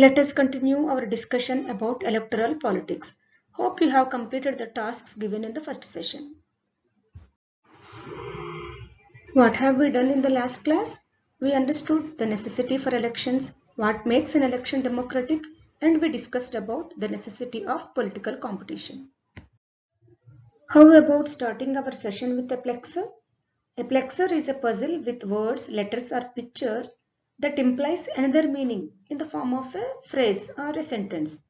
Let us continue our discussion about electoral politics. Hope you have completed the tasks given in the first session. What have we done in the last class? We understood the necessity for elections, what makes an election democratic, and we discussed about the necessity of political competition. How about starting our session with a plexer? A plexer is a puzzle with words, letters, or picture that implies another meaning in the form of a phrase or a sentence.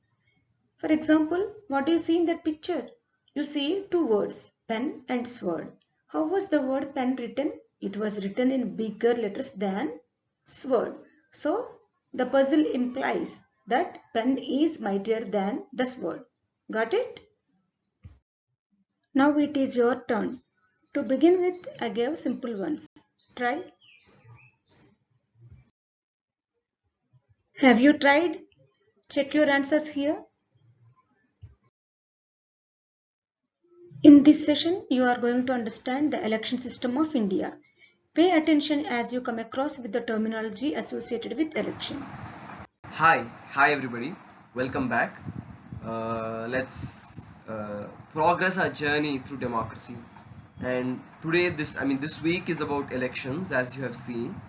For example, what do you see in that picture? You see two words, pen and sword. How was the word pen written? It was written in bigger letters than sword. So, the puzzle implies that pen is mightier than the sword. Got it? Now it is your turn. To begin with, I gave simple ones. Try. Have you tried? Check your answers here. In this session, you are going to understand the election system of India. Pay attention as you come across with the terminology associated with elections. Hi everybody. Welcome back. Let's progress our journey through democracy. And today, this week is about elections, as you have seen.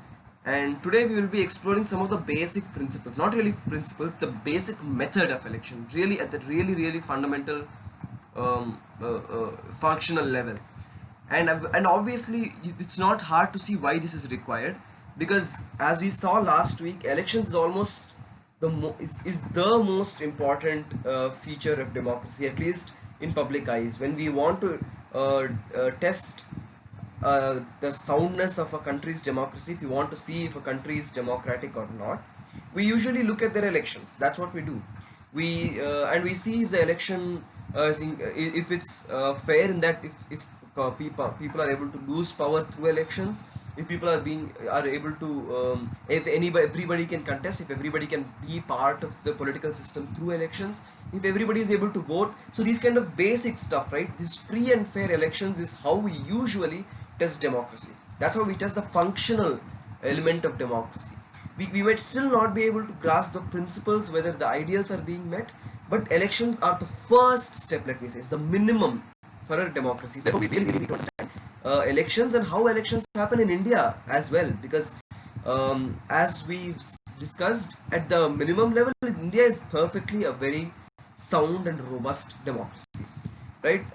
And today we will be exploring some of the basic principles, not really principles, the basic method of election, really at the really fundamental, functional level. And obviously it's not hard to see why this is required, because as we saw last week, elections is almost is the most important feature of democracy, at least in public eyes. When we want to test the soundness of a country's democracy, if you want to see if a country is democratic or not, we usually look at their elections. That's what we do. We see if the election if it's fair, in that if people are able to lose power through elections, if people are able to if everybody can contest, if everybody can be part of the political system through elections, if everybody is able to vote. So these kind of basic stuff, right? This free and fair elections is how we usually test democracy. That's how we test the functional element of democracy. We might still not be able to grasp the principles, whether the ideals are being met, but elections are the first step, let me say. It's the minimum for a democracy. So we really need to understand elections and how elections happen in India as well, because as we've discussed, at the minimum level, India is perfectly a very sound and robust democracy, right?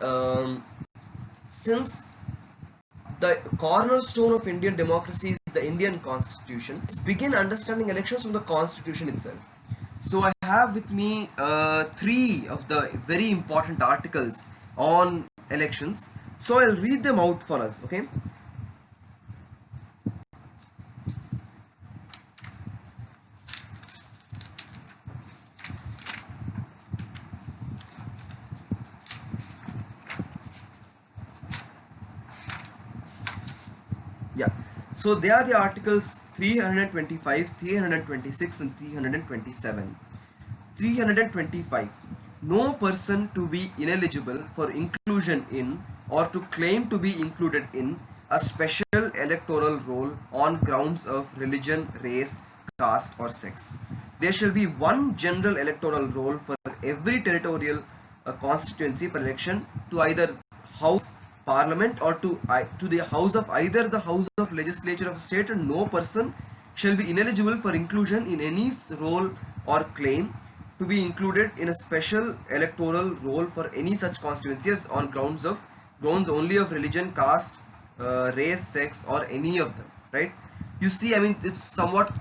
Since the cornerstone of Indian democracy is the Indian Constitution, let's begin understanding elections from the Constitution itself. So I have with me three of the very important articles on elections. So I'll read them out for us, okay? Yeah. So they are the articles 325, 326 and 327. 325. No person to be ineligible for inclusion in or to claim to be included in a special electoral roll on grounds of religion, race, caste or sex. There shall be one general electoral roll for every territorial constituency for election to either house parliament or to the house of either the house of legislature of a state, and no person shall be ineligible for inclusion in any roll or claim to be included in a special electoral roll for any such constituencies on grounds only of religion, caste, race, sex or any of them, right? You see, I mean, it's somewhat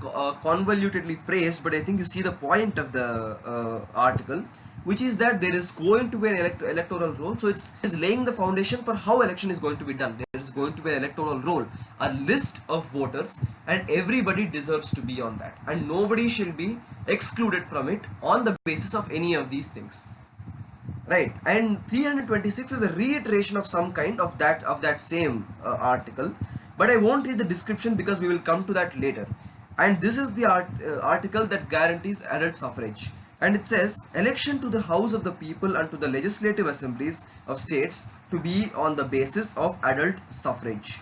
convolutedly phrased, but I think you see the point of the article, which is that there is going to be an electoral roll. So it's laying the foundation for how election is going to be done. There is going to be an electoral roll, a list of voters, and everybody deserves to be on that, and nobody shall be excluded from it on the basis of any of these things, right? And 326 is a reiteration of some kind of that same article, but I won't read the description because we will come to that later. And this is the article that guarantees adult suffrage, and it says election to the house of the people and to the legislative assemblies of states to be on the basis of adult suffrage.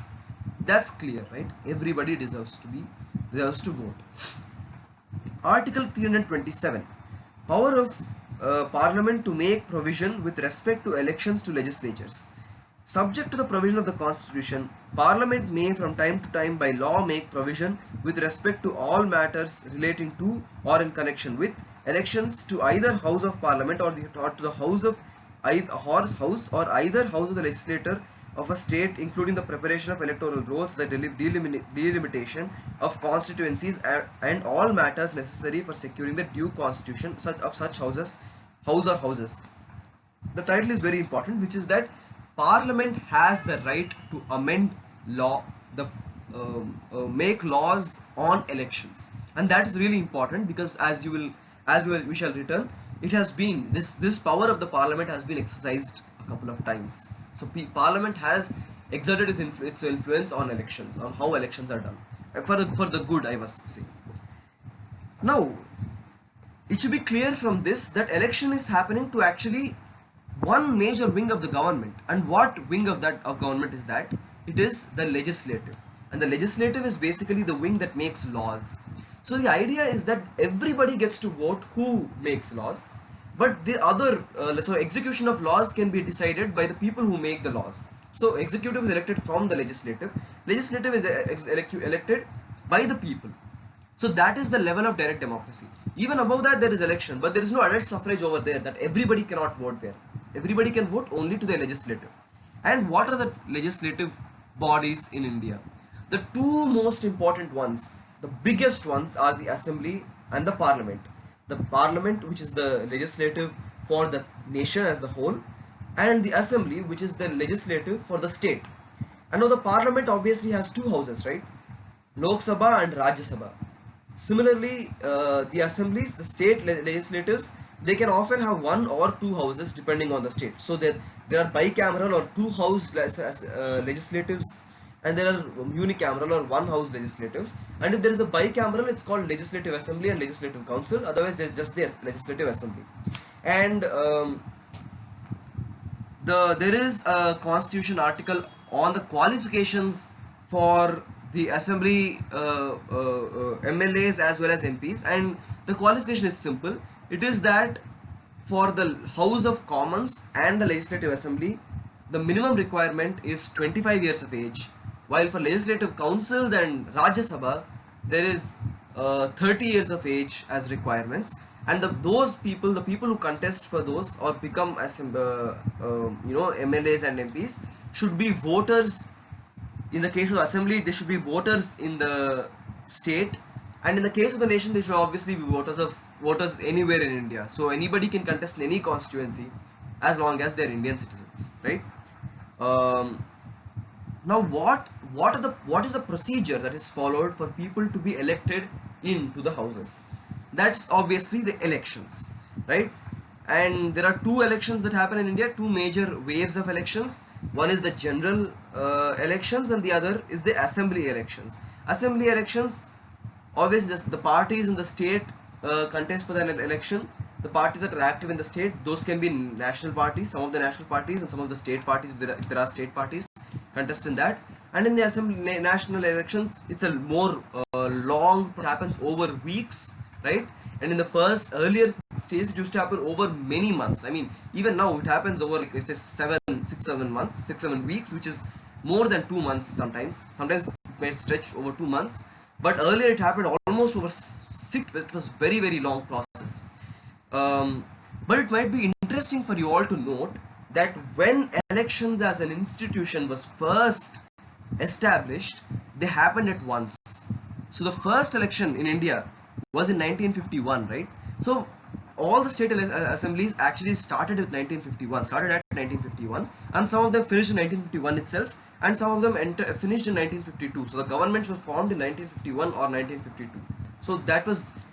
That's clear, right? Everybody deserves to vote. Article 327. Power of Parliament to make provision with respect to elections to legislatures. Subject to the provision of the Constitution, Parliament may from time to time by law make provision with respect to all matters relating to or in connection with elections to either House of Parliament or to the House of either House or either House of the Legislature of a state, including the preparation of electoral rolls, the delimitation of constituencies, and all matters necessary for securing the due constitution of such house or houses. The title is very important, which is that Parliament has the right to amend law, the make laws on elections, and that is really important because we shall return. It has been this power of the Parliament has been exercised a couple of times. So Parliament has exerted its influence on elections, on how elections are done, for the good, I must say. Now, it should be clear from this that election is happening to actually one major wing of the government. And what wing of government is that? It is the legislative, and the legislative is basically the wing that makes laws. So the idea is that everybody gets to vote who makes laws, but the other so execution of laws can be decided by the people who make the laws. So executive is elected from the legislative is elected by the people. So that is the level of direct democracy. Even above that, there is election, but there is no adult suffrage over there, that everybody cannot vote there. Everybody can vote only to the legislative. And what are the legislative bodies in India? The two most important ones, the biggest ones, are the Assembly and the Parliament. The Parliament, which is the legislative for the nation as the whole, and the Assembly, which is the legislative for the state. And now the Parliament obviously has two houses, right? Lok Sabha and Rajya Sabha. Similarly, the assemblies, the state legislatives, they can often have one or two houses depending on the state. So there are bicameral or two house legislatives, and there are unicameral or one house legislatives. And if there is a bicameral, it's called Legislative Assembly and Legislative Council. Otherwise, there's just the Legislative Assembly. And there is a constitution article on the qualifications for the assembly MLAs as well as MPs, and the qualification is simple. It is that for the House of Commons and the Legislative Assembly, the minimum requirement is 25 years of age, while for Legislative Councils and Rajya Sabha, there is 30 years of age as requirements. And the people who contest for those or become MLAs and MPs should be voters. In the case of assembly, they should be voters in the state, and in the case of the nation, they should obviously be voters anywhere in India. So anybody can contest in any constituency as long as they're Indian citizens, right? Now, what is the procedure that is followed for people to be elected into the houses? That's obviously the elections, right? And there are two elections that happen in India, two major waves of elections. One is the general elections, and the other is the assembly elections. Assembly elections, obviously the parties in the state contest for the election. The parties that are active in the state, those can be national parties, some of the national parties, and some of the state parties, if there are state parties, contest in that. And in the assembly national elections, it's a more long, it happens over weeks, right? And in the first earlier stage, it used to happen over many months. I mean, even now it happens over like 6-7 weeks, which is more than 2 months sometimes. Sometimes it may stretch over 2 months, but earlier it happened almost over 6. It was very, very long process. But it might be interesting for you all to note that when elections as an institution was first established, they happened at once. So the first election in India was in 1951, right? So all the state assemblies actually started at 1951, and some of them finished in 1951 itself, and some of them finished in 1952. So the governments were formed in 1951 or 1952. So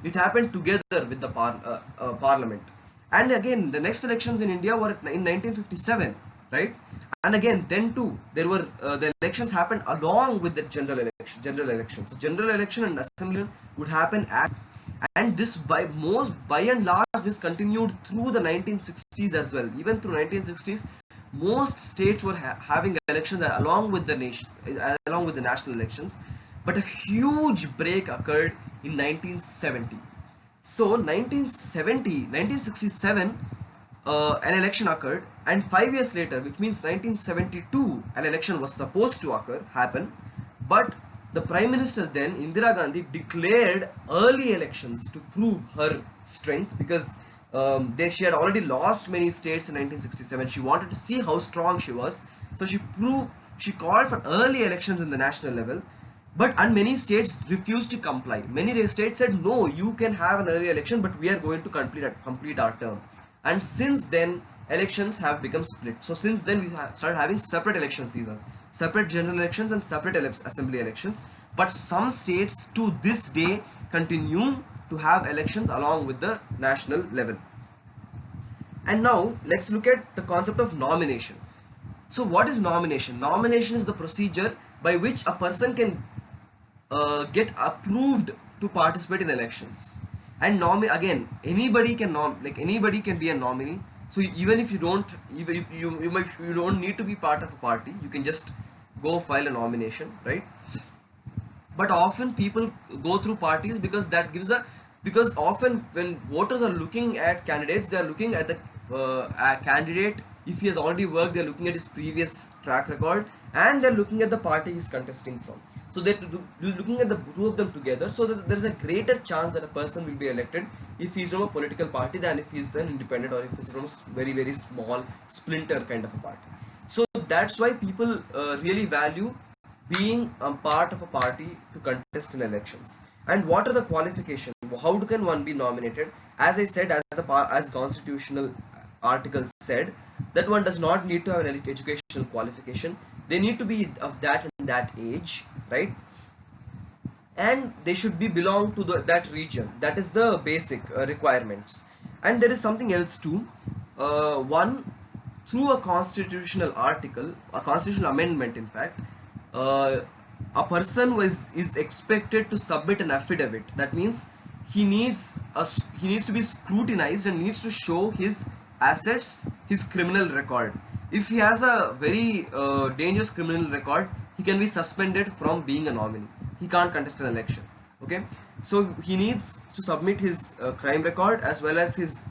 it happened together with the parliament. And again, the next elections in India were in 1957, right? And again, then too, there were the elections happened along with the general election. So general election and assembly would happen and this by and large this continued through the 1960s as well. Even through 1960s, most states were having elections along with the national elections. But a huge break occurred in 1970. So 1967, an election occurred, and 5 years later, which means 1972, an election was supposed to happen, but the Prime Minister then, Indira Gandhi, declared early elections to prove her strength because she had already lost many states in 1967. She wanted to see how strong she was, so she called for early elections in the national level, and many states refused to comply. Many states said, no, you can have an early election, but we are going to complete our term. And since then, elections have become split. So since then, we have started having separate election seasons, separate general elections and separate assembly elections. But some states to this day continue to have elections along with the national level. And now let's look at the concept of nomination. So what is nomination? Nomination is the procedure by which a person can get approved to participate in elections. And again, anybody can anybody can be a nominee. So even if you don't, you don't need to be part of a party. You can just go file a nomination, right? But often people go through parties because because often when voters are looking at candidates, they are looking at the candidate. If he has already worked, they're looking at his previous track record, and they're looking at the party he's contesting from. So they're looking at the two of them together, so that there's a greater chance that a person will be elected if he's from a political party than if he's an independent or if he's from a very, very small splinter kind of a party. So that's why people really value being a part of a party to contest in elections. And what are the qualifications? How can one be nominated? As I said, as constitutional article said, that one does not need to have an educational qualification. They need to be of that and that age, right? And they should be belong to that region. That is the basic requirements. And there is something else too. One, through a constitutional article, a constitutional amendment, in fact, a person is expected to submit an affidavit. That means he needs to be scrutinized and needs to show his assets, his criminal record. If he has a very dangerous criminal record, he can be suspended from being a nominee. He can't contest an election. Okay, so he needs to submit his crime record as well as his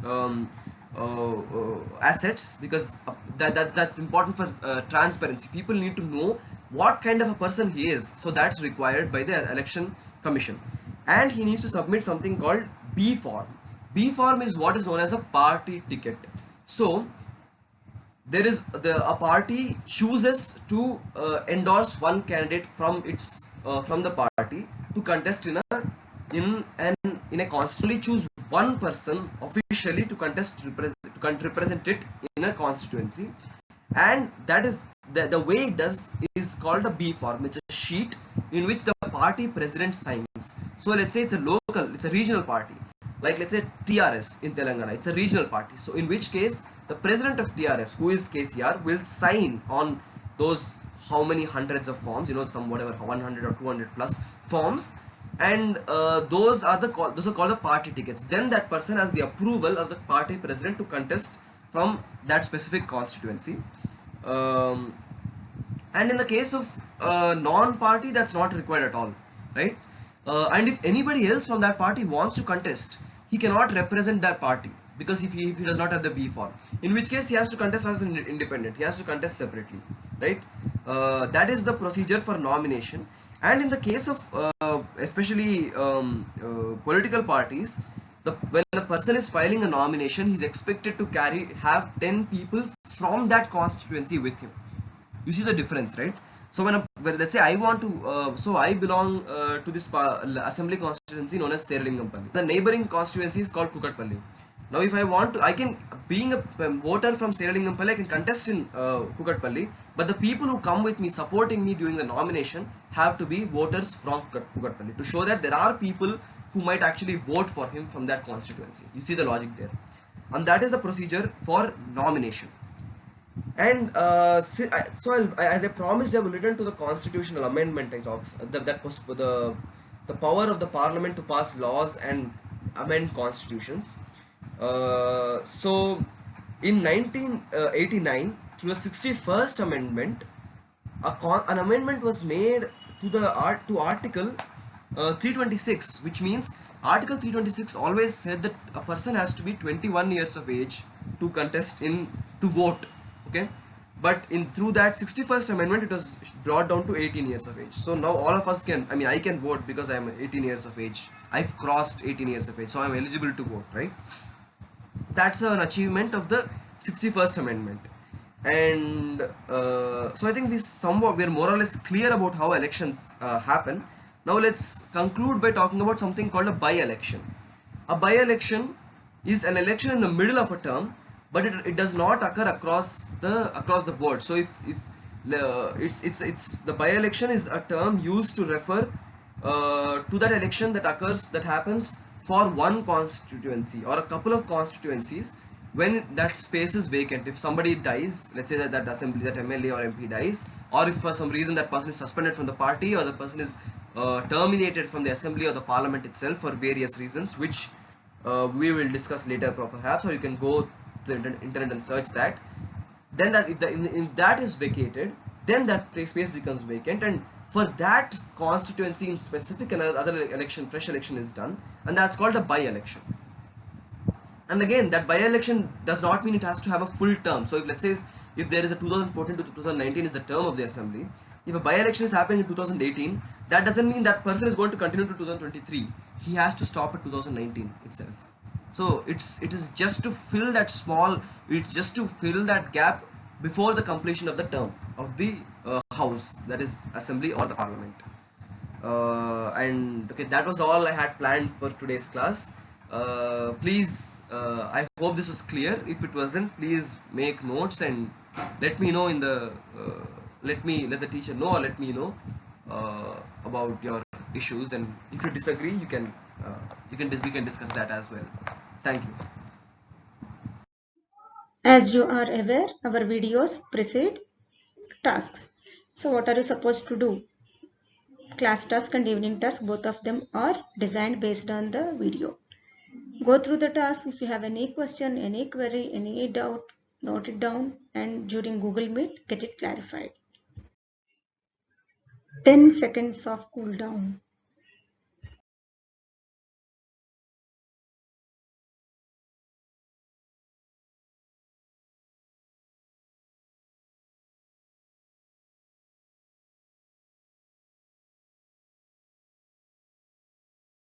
assets, because that's important for transparency. People need to know what kind of a person he is, so that's required by the election commission. And he needs to submit something called B form. B form is what is known as a party ticket. So there is a party chooses to endorse one candidate from the party to contest in a constitutionally choose one person officially to represent it in a constituency. And that is the way it does is called a B form. It's a sheet in which the party president signs. So let's say it's a regional party, like let's say TRS in Telangana, it's a regional party. So in which case the president of TRS, who is KCR, will sign on those how many hundreds of forms, some whatever 100 or 200 plus forms, and those are called the party tickets. Then that person has the approval of the party president to contest from that specific constituency. And in the case of non-party, that's not required at all, right? And if anybody else from that party wants to contest, he cannot represent that party, because if he does not have the B form, in which case he has to contest as an independent, he has to contest separately, right? That is the procedure for nomination. And in the case of especially political parties, when a person is filing a nomination, he's expected to have 10 people from that constituency with him. You see the difference, right? So when let's say I want to, so I belong to this assembly constituency known as Serlingampalli. The neighboring constituency is called Kukatpalli. Now if I want to, I can, being a voter from Serlingampalli, I can contest in Kukatpalli, but the people who come with me, supporting me during the nomination, have to be voters from Kukatpalli, to show that there are people who might actually vote for him from that constituency. You see the logic there. And that is the procedure for nomination. And as I promised, I will return to the constitutional amendment. I talked that was the power of the parliament to pass laws and amend constitutions. So in 1989, through the 61st amendment, an amendment was made to Article 326, which means Article 326 always said that a person has to be 21 years of age to contest to vote. Okay, but through that 61st amendment it was brought down to 18 years of age. So now all of us can, I mean, I can vote because I am 18 years of age. I've crossed 18 years of age, so I'm eligible to vote, right? That's an achievement of the 61st amendment. And so I think we're more or less clear about how elections happen. Now let's conclude by talking about something called a by-election. A by-election is an election in the middle of a term, but it does not occur across the board. So if it's the by-election is a term used to refer to that election that happens for one constituency or a couple of constituencies when that space is vacant. If somebody dies, let's say that assembly, that MLA or MP dies, or if for some reason that person is suspended from the party, or the person is terminated from the assembly or the parliament itself for various reasons, which we will discuss later perhaps, or you can go to the internet and search that. Then that if that is vacated, then that space becomes vacant, and for that constituency in specific another election, fresh election is done, and that's called a by-election. And again, that by-election does not mean it has to have a full term. So if, let's say, if there is a 2014 to 2019 is the term of the assembly, if a by-election is happening in 2018, that doesn't mean that person is going to continue to 2023. He has to stop at 2019 itself. So it is just to fill that gap before the completion of the term of the house, that is assembly or the parliament. And okay, that was all I had planned for today's class. Please, I hope this was clear. If it wasn't, please make notes and let me know in the let the teacher know, or let me know about your issues, and if you disagree, we can discuss that as well. Thank you. As you are aware, our videos precede tasks. So what are you supposed to do? Class task and evening task, both of them are designed based on the video. Go through the task. If you have any question, any query, any doubt, note it down, and during Google Meet, get it clarified. 10 seconds of cool down.